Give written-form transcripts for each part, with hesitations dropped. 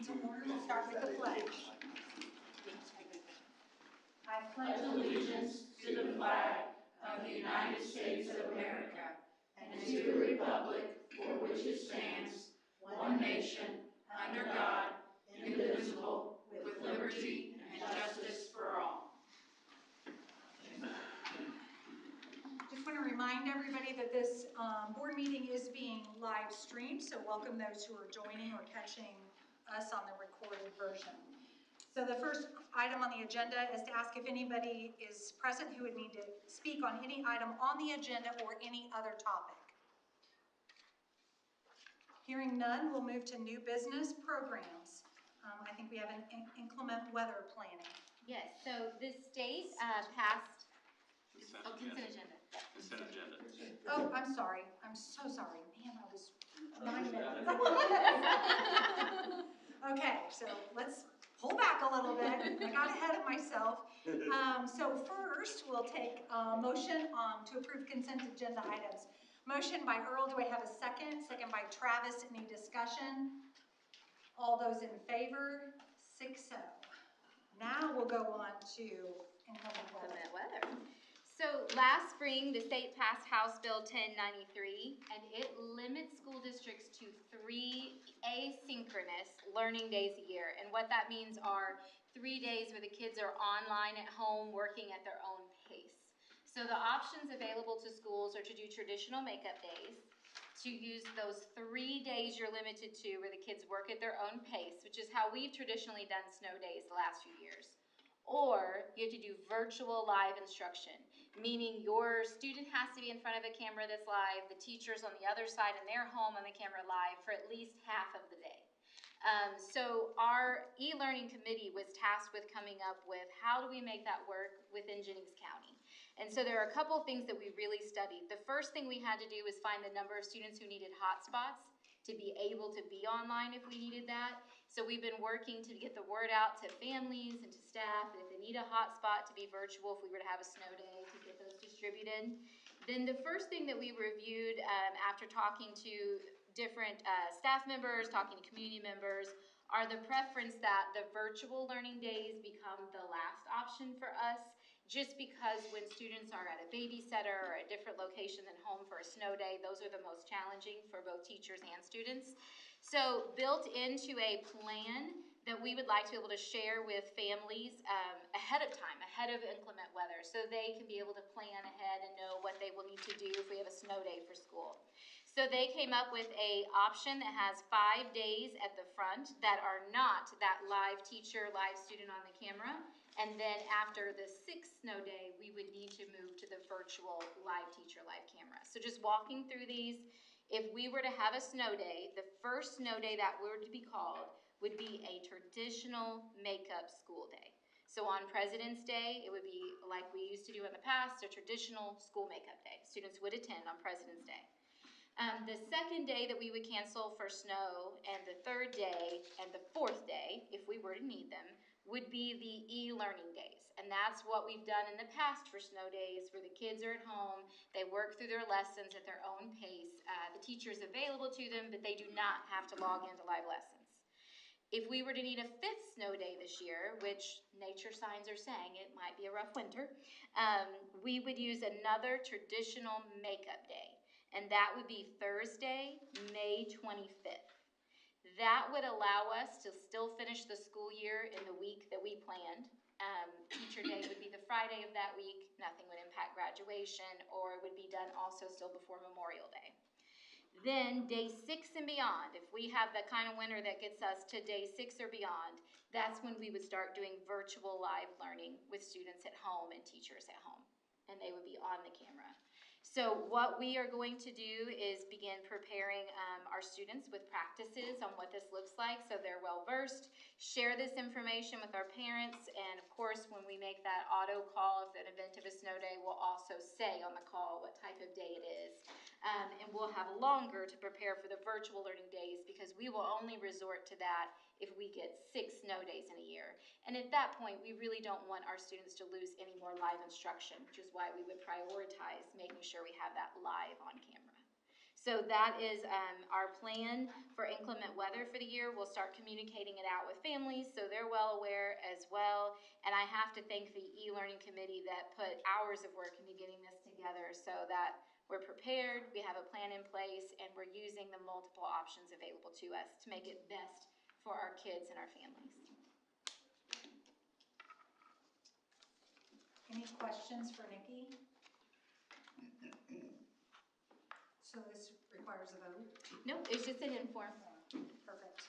to order. We'll start with the pledge. I pledge allegiance to the flag of the United States of America and to the republic for which it stands, one nation, under God, indivisible, with liberty and justice for all. Just want to remind everybody that this board meeting is being live streamed, so welcome those who are joining or catching us on the recorded version. So the first item on the agenda is to ask if anybody is present who would need to speak on any item on the agenda or any other topic. Hearing none, we'll move to new business programs. I think we have an inclement weather planning. Yes, so the state passed consent agenda. Consent agenda. Oh, I'm sorry. I'm so sorry. Man, I was 9 minutes. Okay, so let's pull back a little bit. I got ahead of myself. So first, we'll take a motion to approve consent agenda items. Motion by Earl. Do I have a second? Second by Travis. Any discussion? All those in favor? 6-0. Now we'll go on to inclement weather. So last spring, the state passed House Bill 1093, and it limits school districts to 3 asynchronous learning days a year. And what that means are 3 days where the kids are online at home working at their own pace. So the options available to schools are to do traditional makeup days, to use those 3 days you're limited to where the kids work at their own pace, which is how we've traditionally done snow days the last few years. Or you have to do virtual live instruction, meaning your student has to be in front of a camera that's live, the teacher's on the other side in their home on the camera live for at least half of the day. So our e-learning committee was tasked with coming up with how do we make that work within Jennings County. And so there are a couple of things that we really studied. The first thing we had to do was find the number of students who needed hotspots to be able to be online if we needed that. So we've been working to get the word out to families and to staff that if they need a hotspot to be virtual, if we were to have a snow day, to get those distributed. Then the first thing that we reviewed after talking to different staff members, talking to community members, are the preference that the virtual learning days become the last option for us, just because when students are at a babysitter or a different location than home for a snow day, those are the most challenging for both teachers and students. So built into a plan that we would like to be able to share with families ahead of time, ahead of inclement weather, so they can be able to plan ahead and know what they will need to do if we have a snow day for school. So they came up with an option that has 5 days at the front that are not that live teacher, live student on the camera. And then after the 6th snow day, we would need to move to the virtual live teacher, live camera. So just walking through these, if we were to have a snow day, the first snow day that were to be called would be a traditional makeup school day. So on President's Day, it would be like we used to do in the past, a traditional school makeup day. Students would attend on President's Day. The second day that we would cancel for snow, and the third day and the 4th day, if we were to need them, would be the e-learning days. And that's what we've done in the past for snow days, where the kids are at home, they work through their lessons at their own pace. The teacher's available to them, but they do not have to log into live lessons. If we were to need a 5th snow day this year, which nature signs are saying it might be a rough winter, we would use another traditional makeup day. And that would be Thursday, May 25th. That would allow us to still finish the school year in the week that we planned. Teacher Day would be the Friday of that week. Nothing would impact graduation, or it would be done also still before Memorial Day. Then day 6 and beyond, if we have the kind of winter that gets us to day 6 or beyond, that's when we would start doing virtual live learning with students at home and teachers at home. And they would be on the camera. So what we are going to do is begin preparing our students with practices on what this looks like, so they're well versed. Share this information with our parents, and of course when we make that auto call, if an event of a snow day, we'll also say on the call what type of day it is. And we'll have longer to prepare for the virtual learning days, because we will only resort to that if we get 6 snow days in a year. And at that point, we really don't want our students to lose any more live instruction, which is why we would prioritize making sure we have that live on camera. So that is our plan for inclement weather for the year. We'll start communicating it out with families so they're well aware as well. And I have to thank the e-learning committee that put hours of work into getting this together so that we're prepared, we have a plan in place, and we're using the multiple options available to us to make it best for our kids and our families. Any questions for Nikki? So this requires a vote? Nope, it's just an informed. Perfect.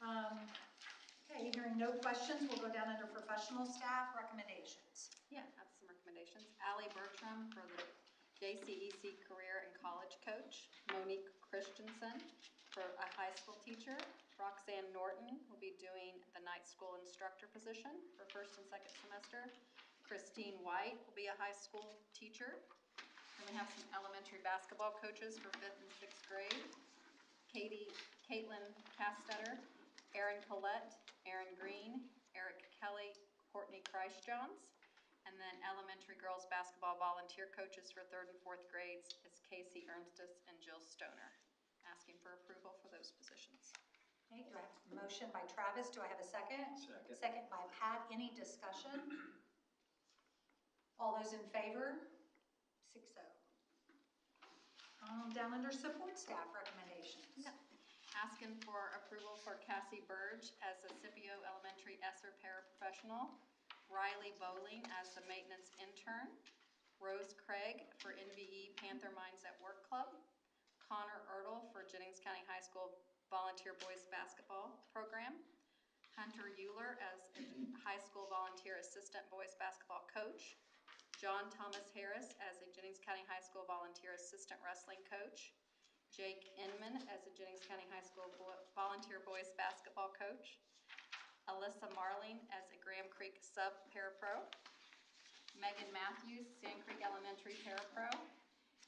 Okay, hearing no questions, we'll go down under professional staff recommendations. Yeah, I have some recommendations. Allie Bertram for the JCEC Career and College Coach. Monique Christensen for a high school teacher. Roxanne Norton will be doing the night school instructor position for first and second semester. Christine White will be a high school teacher. Then we have some elementary basketball coaches for 5th and 6th grade. Caitlin Castetter, Erin Collette, Aaron Green, Eric Kelly, Courtney Christ-Johns. And then elementary girls basketball volunteer coaches for 3rd and 4th grades is Casey Ernstis and Jill Stoner. Asking for approval for those positions. Okay, do I have a motion by Travis? Do I have a second? Second. Second by Pat. Any discussion? All those in favor? 6-0. Down under support staff recommendations. Yep. Asking for approval for Cassie Burge as a Scipio Elementary ESSER paraprofessional. Riley Bowling as the maintenance intern. Rose Craig for NVE Panther Minds at Work Club. Connor Ertle for Jennings County High School Volunteer Boys Basketball Program. Hunter Euler as a high school volunteer assistant boys basketball coach. John Thomas Harris as a Jennings County High School volunteer assistant wrestling coach. Jake Inman as a Jennings County High School volunteer boys basketball coach. Alyssa Marling as a Graham Creek sub-parapro. Megan Matthews, Sand Creek Elementary parapro.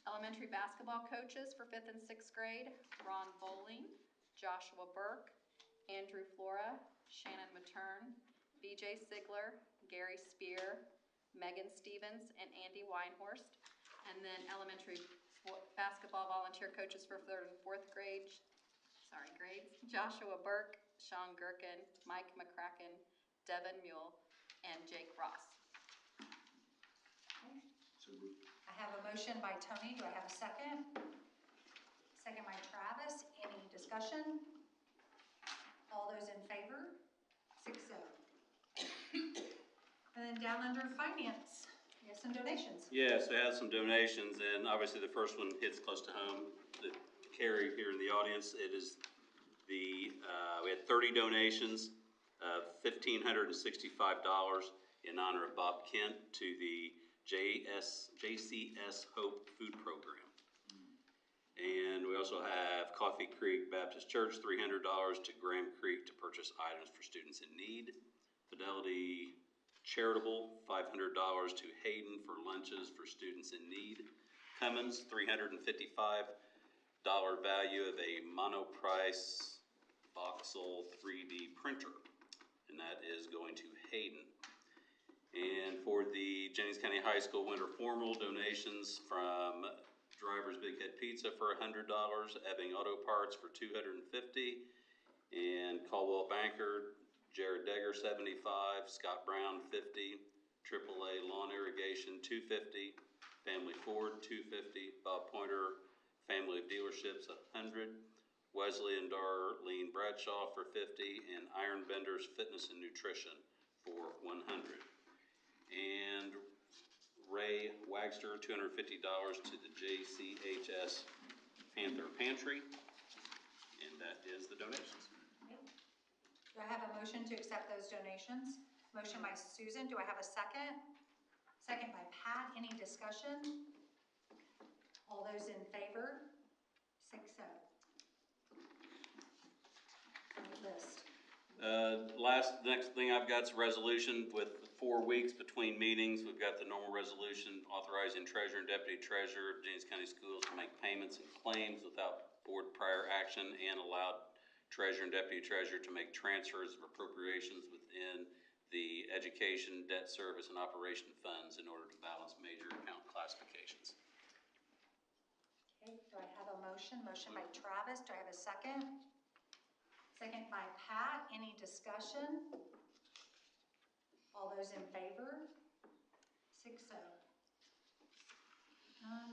Elementary basketball coaches for 5th and 6th grade, Ron Bowling, Joshua Burke, Andrew Flora, Shannon Matern, BJ Sigler, Gary Spear, Megan Stevens, and Andy Weinhorst. And then elementary basketball volunteer coaches for 3rd and 4th grades, Joshua Burke, Sean Gherkin, Mike McCracken, Devin Mule, and Jake Ross. So moved. I have a motion by Tony. Do I have a second? Second by Travis. Any discussion? All those in favor? 6-0. And then down under finance, we have some donations. Yes, I have some donations, and obviously the first one hits close to home. To Carrie here in the audience, it is we had 30 donations, $1,565 in honor of Bob Kent to the JCS Hope Food Program. And we also have Coffee Creek Baptist Church, $300 to Graham Creek to purchase items for students in need. Fidelity Charitable, $500 to Hayden for lunches for students in need. Cummins, $355 value of a monoprice voxel 3D printer, and that is going to Hayden. And for the Jennings County High School winter formal, donations from Driver's Big Head Pizza for $100, Ebbing Auto Parts for $250, and Caldwell Banker, Jared Degger, $75, Scott Brown, $50, AAA Lawn Irrigation, $250, Family Ford, $250, Bob Pointer, Family of Dealerships, $100, Wesley and Darlene Bradshaw for $50, and Iron Benders Fitness and Nutrition for $100. And Ray Wagster, $250 to the JCHS Panther Pantry, and that is the donations. Do I have a motion to accept those donations? Motion by Susan. Do I have a second? Second by Pat. Any discussion? All those in favor? 6-0. List. Next thing I've got is a resolution with 4 weeks between meetings. We've got the normal resolution authorizing treasurer and deputy treasurer of Jennings County Schools to make payments and claims without board prior action, and allowed treasurer and deputy treasurer to make transfers of appropriations within the education, debt service, and operation funds in order to balance major account classifications. Okay. Do I have a motion? Motion by Travis. Do I have a second? Second by Pat. Any discussion? All those in favor? 6-0.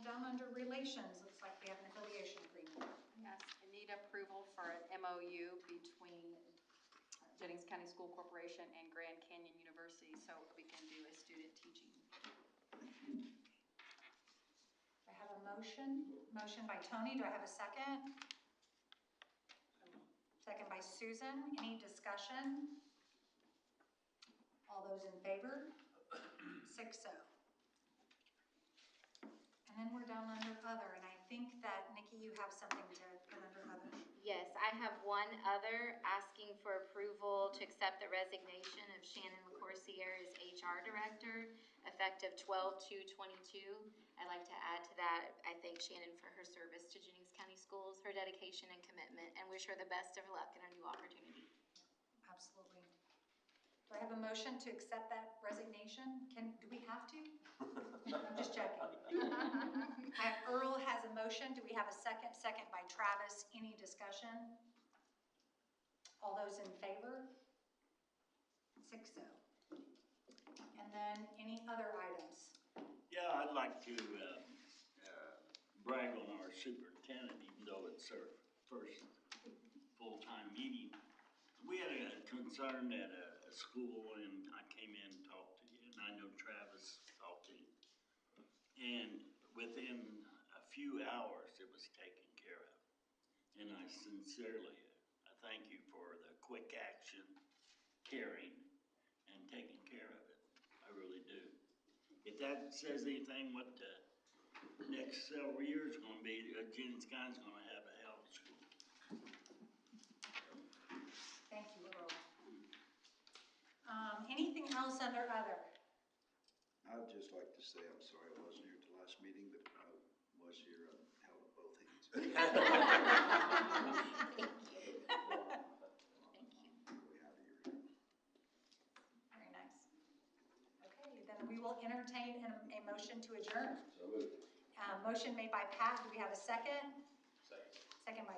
Down under relations, looks like we have an affiliation agreement. Yes, I need approval for an MOU between Jennings County School Corporation and Grand Canyon University so we can do a student teaching. I have a motion. Motion by Tony. Do I have a second? Second by Susan. Any discussion? All those in favor? 6-0. And then we're down under other, and I think that, Nikki, you have something to put under other. Yes, I have one other asking for approval to accept the resignation of Shannon LaCourciere as HR Director, effective 12/2/22. I'd like to add to that, I thank Shannon for her service to Jennings County Schools, her dedication and commitment, and wish her the best of luck in her new opportunity. Absolutely. Do I have a motion to accept that resignation? Do we have to? I'm just checking. Earl has a motion. Do we have a second? Second by Travis. Any discussion? All those in favor? 6-0. And then any other items? Yeah, I'd like to brag on our superintendent, even though it's our first full-time meeting. We had a concern at a school, and I came in and talked to you, and I know Travis talked to you. And within a few hours, it was taken care of. And I sincerely thank you for the quick action, caring, and taking care of it. I really do. If that says anything, what the next several years are going to be, Jennings County's going to have a hell of a school. Thank you, Earl. Anything else under other? I'd just like to say I'm sorry I wasn't here at the last meeting, but I was here and held up both hands. Thank you. Really happy you're here. Very nice. Okay, then we will entertain a motion to adjourn. So moved. Motion made by Pat. Do we have a second? Second by